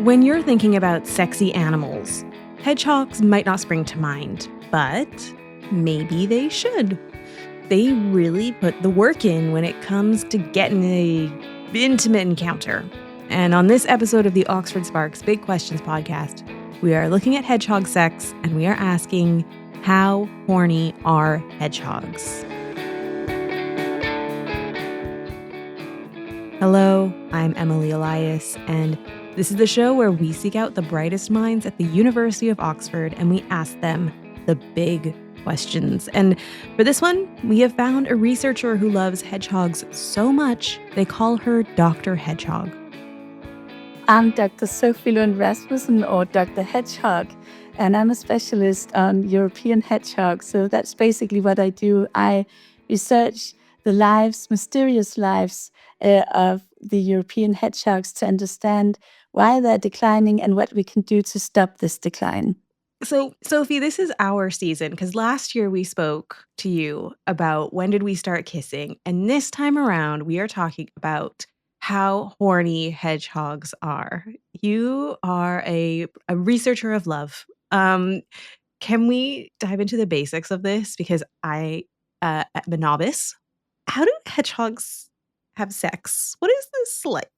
When you're thinking about sexy animals, hedgehogs might not spring to mind, but maybe they should. They really put the work in when it comes to getting an intimate encounter. And on this episode of the Oxford Sparks Big Questions podcast, we are looking at hedgehog sex and we are asking, how horny are hedgehogs? Hello, I'm Emily Elias, and this is the show where we seek out the brightest minds at the University of Oxford and we ask them the big questions. And for this one, we have found a researcher who loves hedgehogs so much they call her Dr. Hedgehog. I'm Dr. Sophie Lund Rasmussen, or Dr. Hedgehog, and I'm a specialist on European hedgehogs. So that's basically what I do. I research the mysterious lives of the European hedgehogs to understand why they're declining and what we can do to stop this decline. So, Sophie, this is our season because last year we spoke to you about when did we start kissing. And this time around, we are talking about how horny hedgehogs are. You are a researcher of love. Can we dive into the basics of this? Because I am a novice. How do hedgehogs have sex? What is this like?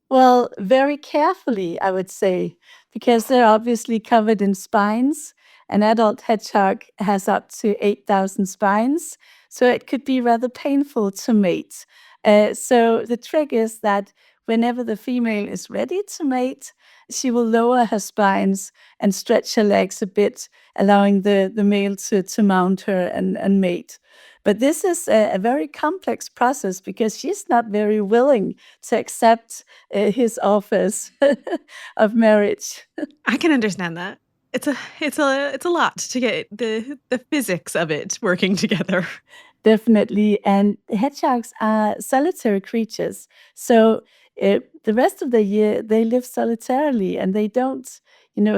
Well, very carefully, I would say, because they're obviously covered in spines. An adult hedgehog has up to 8,000 spines, so it could be rather painful to mate. So the trick is that whenever the female is ready to mate, she will lower her spines and stretch her legs a bit, allowing the male to mount her and mate. But this is a very complex process because she's not very willing to accept his offers of marriage. I can understand that. It's a lot to get the physics of it working together. Definitely. And hedgehogs are solitary creatures. So the rest of the year, they live solitarily and they don't,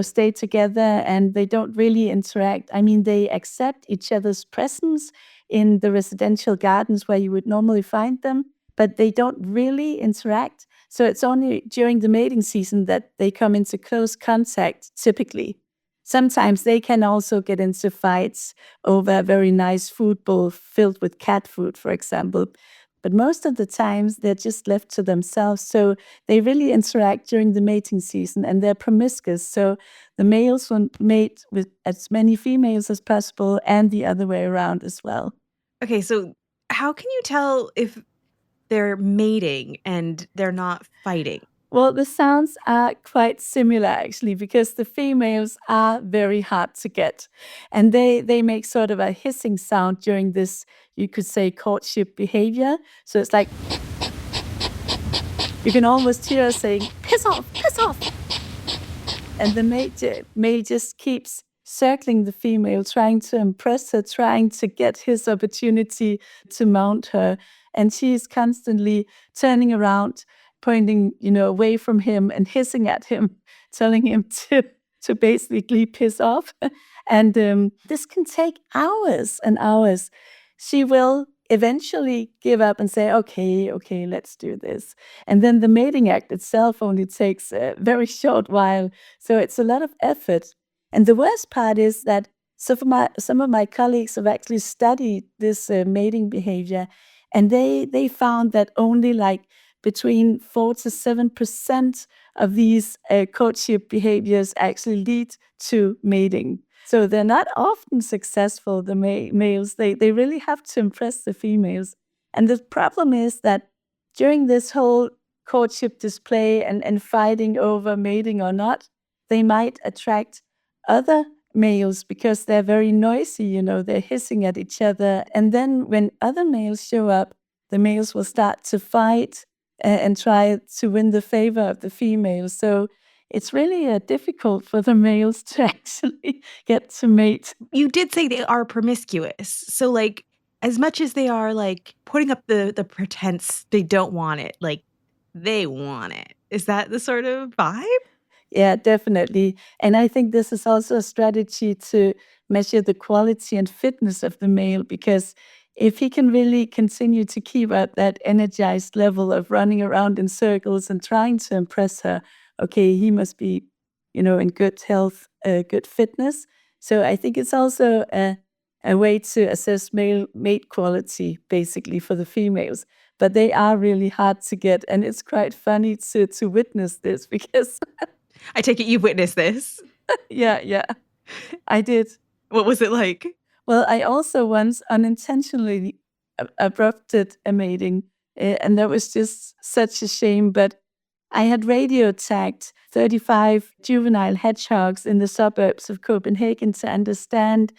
stay together and they don't really interact. I mean, they accept each other's presence in the residential gardens where you would normally find them, but they don't really interact. So it's only during the mating season that they come into close contact, typically. Sometimes they can also get into fights over a very nice food bowl filled with cat food, for example. But most of the times, they're just left to themselves. So they really interact during the mating season and they're promiscuous. So the males will mate with as many females as possible and the other way around as well. Okay, so how can you tell if they're mating and they're not fighting? Well, the sounds are quite similar actually, because the females are very hard to get. And they make sort of a hissing sound during this, you could say, courtship behavior. So it's like, you can almost hear her saying, piss off, piss off. And the male just keeps circling the female, trying to impress her, trying to get his opportunity to mount her. And she is constantly turning around, pointing, away from him and hissing at him, telling him to basically piss off. And this can take hours and hours. She will eventually give up and say, okay, let's do this. And then the mating act itself only takes a very short while. So it's a lot of effort. And the worst part is that some of my colleagues have actually studied this mating behavior, and they found that only like between 4 to 7% of these courtship behaviors actually lead to mating. So they're not often successful, the males. They really have to impress the females. And the problem is that during this whole courtship display and fighting over mating or not, they might attract other males because they're very noisy, they're hissing at each other. And then when other males show up, the males will start to fight and try to win the favor of the females. So it's really difficult for the males to actually get to mate. You did say they are promiscuous. So like as much as they are like putting up the pretense they don't want it, like they want it. Is that the sort of vibe? Yeah, definitely. And I think this is also a strategy to measure the quality and fitness of the male, because if he can really continue to keep at that energized level of running around in circles and trying to impress her, okay, he must be, in good health, good fitness. So I think it's also a way to assess male mate quality, basically, for the females. But they are really hard to get, and it's quite funny to witness this because, I take it you've witnessed this. yeah, I did. What was it like? Well, I also once unintentionally abrupted a mating, and that was just such a shame. But I had radio tagged 35 juvenile hedgehogs in the suburbs of Copenhagen to understand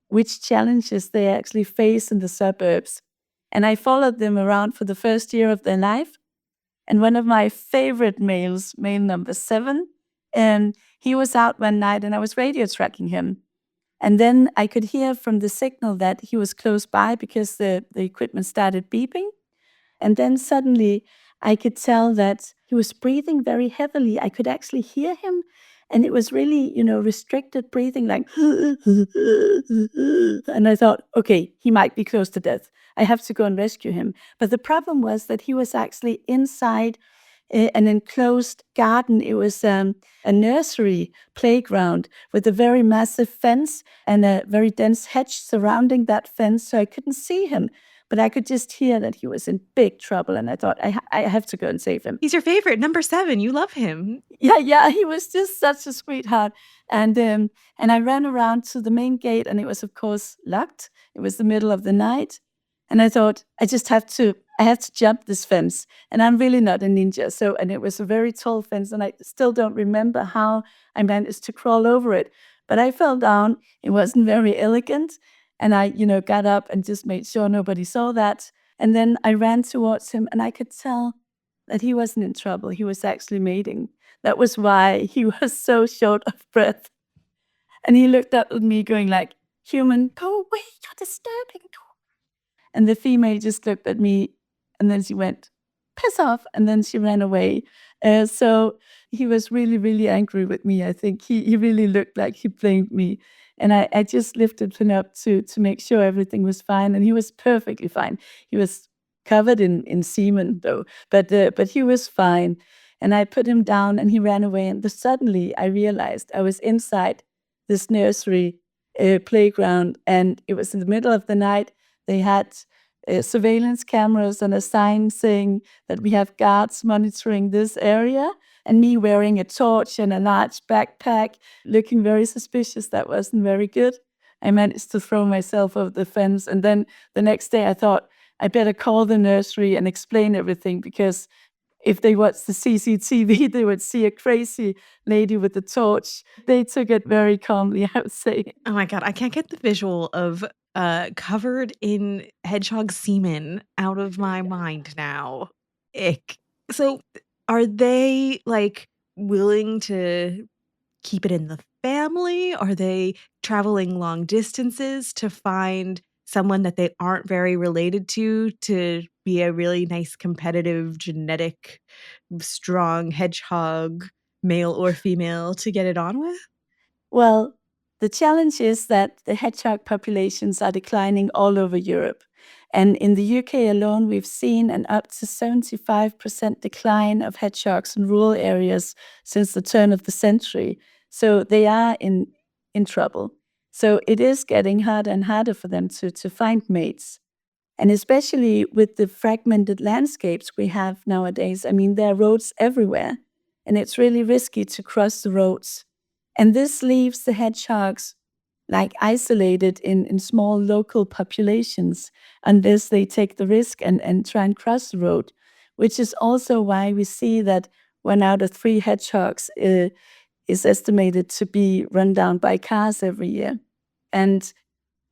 which challenges they actually face in the suburbs. And I followed them around for the first year of their life. And one of my favorite males, male number 7, and he was out one night and I was radio tracking him. And then I could hear from the signal that he was close by because the equipment started beeping. And then suddenly I could tell that he was breathing very heavily. I could actually hear him. And it was really, restricted breathing, like, and I thought, okay, he might be close to death. I have to go and rescue him. But the problem was that he was actually inside an enclosed garden. It was a nursery playground with a very massive fence and a very dense hedge surrounding that fence, so I couldn't see him. But I could just hear that he was in big trouble, and I thought, I have to go and save him. He's your favorite, number 7. You love him. Yeah, he was just such a sweetheart. And I ran around to the main gate, and it was, of course, locked. It was the middle of the night. And I thought, I have to jump this fence. And I'm really not a ninja. And it was a very tall fence, and I still don't remember how I managed to crawl over it. But I fell down. It wasn't very elegant. And I, got up and just made sure nobody saw that. And then I ran towards him, and I could tell that he wasn't in trouble. He was actually mating. That was why he was so short of breath. And he looked up at me going like, "Human, go away, you're disturbing." And the female just looked at me, and then she went, "Piss off," and then she ran away. So he was really, really angry with me. I think he really looked like he blamed me. And I just lifted him up to make sure everything was fine, and he was perfectly fine. He was covered in semen, though, but he was fine. And I put him down, and he ran away, and suddenly I realized I was inside this nursery playground, and it was in the middle of the night. They had surveillance cameras and a sign saying that we have guards monitoring this area, and me wearing a torch and a large backpack, looking very suspicious. That wasn't very good. I managed to throw myself over the fence, and then the next day I thought I better call the nursery and explain everything, because if they watched the CCTV, they would see a crazy lady with a torch. They took it very calmly, I would say. Oh my God, I can't get the visual of covered in hedgehog semen out of my mind now. Ick. So are they like willing to keep it in the family? Are they traveling long distances to find someone that they aren't very related to be a really nice, competitive, genetic, strong hedgehog, male or female, to get it on with? Well, the challenge is that the hedgehog populations are declining all over Europe. And in the UK alone, we've seen an up to 75% decline of hedgehogs in rural areas since the turn of the century. So they are in trouble. So it is getting harder and harder for them to find mates. And especially with the fragmented landscapes we have nowadays, I mean, there are roads everywhere, and it's really risky to cross the roads. And this leaves the hedgehogs like isolated in small local populations unless they take the risk and try and cross the road, which is also why we see that 1 out of 3 hedgehogs is estimated to be run down by cars every year. And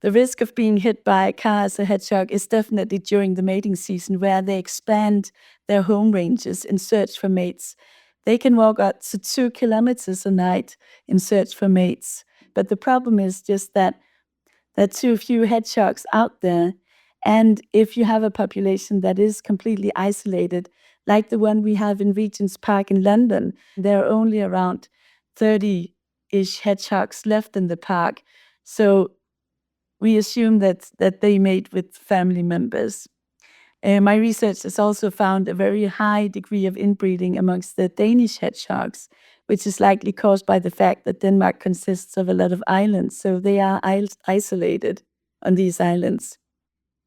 the risk of being hit by a car as a hedgehog is definitely during the mating season, where they expand their home ranges in search for mates. They can walk up to 2 kilometers a night in search for mates. But the problem is just that there are too few hedgehogs out there. And if you have a population that is completely isolated, like the one we have in Regent's Park in London, there are only around 30-ish hedgehogs left in the park. So we assume that they mate with family members. My research has also found a very high degree of inbreeding amongst the Danish hedgehogs, which is likely caused by the fact that Denmark consists of a lot of islands, so they are isolated on these islands.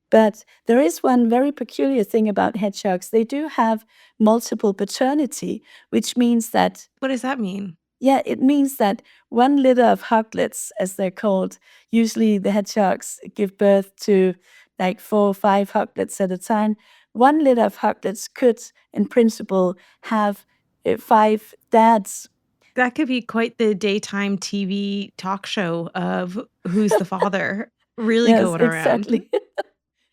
But there is one very peculiar thing about hedgehogs. They do have multiple paternity, which means that What does that mean? yeah, it means that one litter of hoglets, as they're called, usually the hedgehogs give birth to like 4 or 5 hoglets at a time. One litter of hoglets could, in principle, have 5 dads. That could be quite the daytime TV talk show of Who's the Father really Yes, going around. exactly.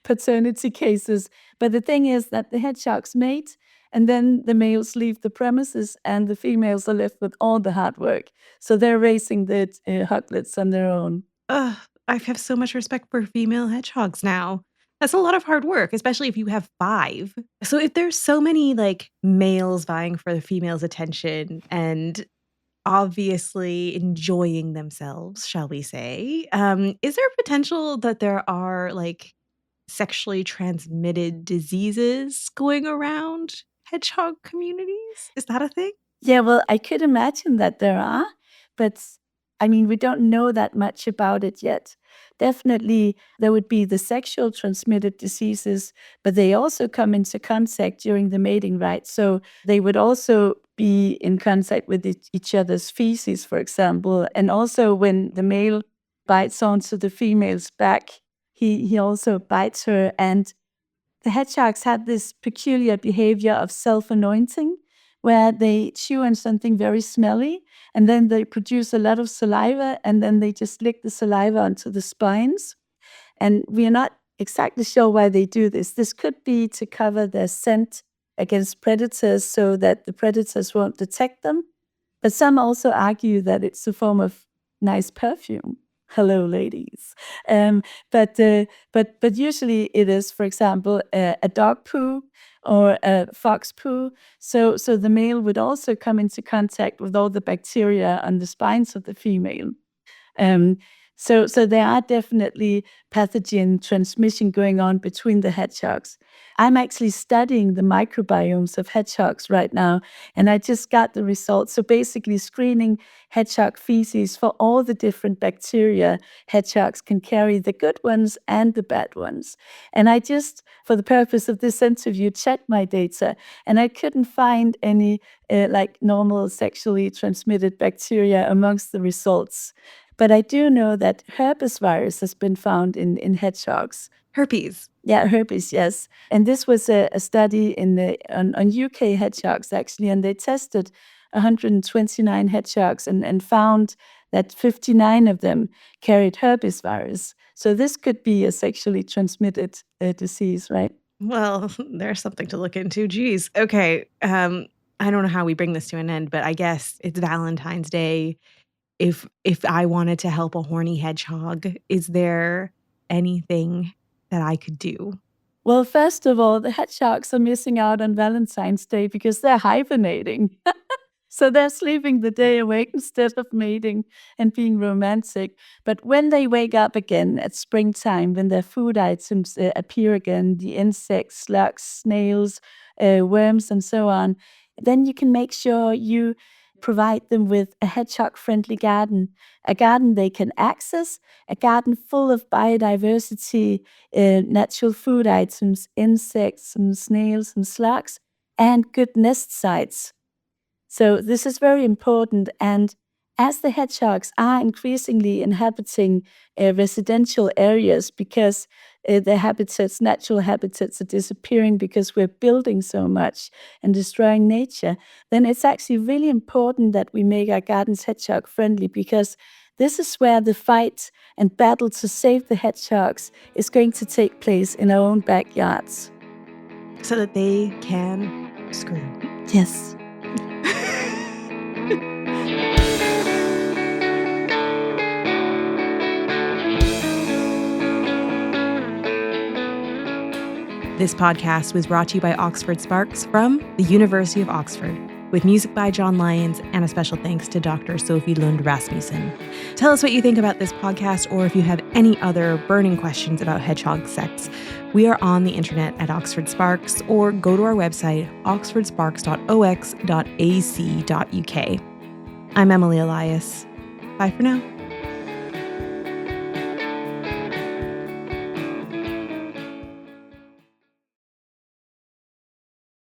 Paternity cases. But the thing is that the hedgehogs mate, and then the males leave the premises, and the females are left with all the hard work. So they're raising the hoglets on their own. Ugh, I have so much respect for female hedgehogs now. That's a lot of hard work, especially if you have 5. So if there's so many, like, males vying for the female's attention and obviously enjoying themselves, shall we say, is there potential that there are, like, sexually transmitted diseases going around hedgehog communities? Is that a thing? Yeah, well, I could imagine that there are, but I mean, we don't know that much about it yet. Definitely, there would be the sexual transmitted diseases, but they also come into contact during the mating rite. So they would also be in contact with each other's feces, for example. And also, when the male bites onto the female's back, he also bites her. And the hedgehogs had this peculiar behavior of self-anointing, where they chew on something very smelly, and then they produce a lot of saliva, and then they just lick the saliva onto the spines. And we are not exactly sure why they do this. This could be to cover their scent against predators so that the predators won't detect them. But some also argue that it's a form of nice perfume. Hello, ladies. Um, but usually it is, for example, a dog poo or a fox poo. So the male would also come into contact with all the bacteria on the spines of the female. Um, so there are definitely pathogen transmission going on between the hedgehogs. I'm actually studying the microbiomes of hedgehogs right now, and I just got the results. So basically screening hedgehog feces for all the different bacteria hedgehogs can carry, the good ones and the bad ones. And I just, for the purpose of this interview, checked my data, and I couldn't find any like normal sexually transmitted bacteria amongst the results. But I do know that herpes virus has been found in hedgehogs. Herpes. Yeah, herpes, yes. And this was a study on UK hedgehogs, actually, and they tested 129 hedgehogs and found that 59 of them carried herpes virus. So this could be a sexually transmitted disease, right? Well, there's something to look into. Geez. Okay. I don't know how we bring this to an end, but I guess it's Valentine's Day. If I wanted to help a horny hedgehog, is there anything that I could do? Well, first of all, the hedgehogs are missing out on Valentine's Day because they're hibernating. So they're sleeping the day awake instead of mating and being romantic. But when they wake up again at springtime, when their food items appear again, the insects, slugs, snails, worms, and so on, then you can make sure you provide them with a hedgehog-friendly garden, a garden they can access, a garden full of biodiversity, natural food items, insects and snails and slugs, and good nest sites. So this is very important. And as the hedgehogs are increasingly inhabiting residential areas because their habitats, natural habitats, are disappearing because we're building so much and destroying nature, then it's actually really important that we make our gardens hedgehog friendly, because this is where the fight and battle to save the hedgehogs is going to take place, in our own backyards. So that they can scream. Yes. This podcast was brought to you by Oxford Sparks from the University of Oxford. with music by John Lyons and a special thanks to Dr. Sophie Lund Rasmussen. Tell us what you think about this podcast, or if you have any other burning questions about hedgehog sex. We are on the internet at Oxford Sparks, or go to our website, oxfordsparks.ox.ac.uk. I'm Emily Elias. Bye for now.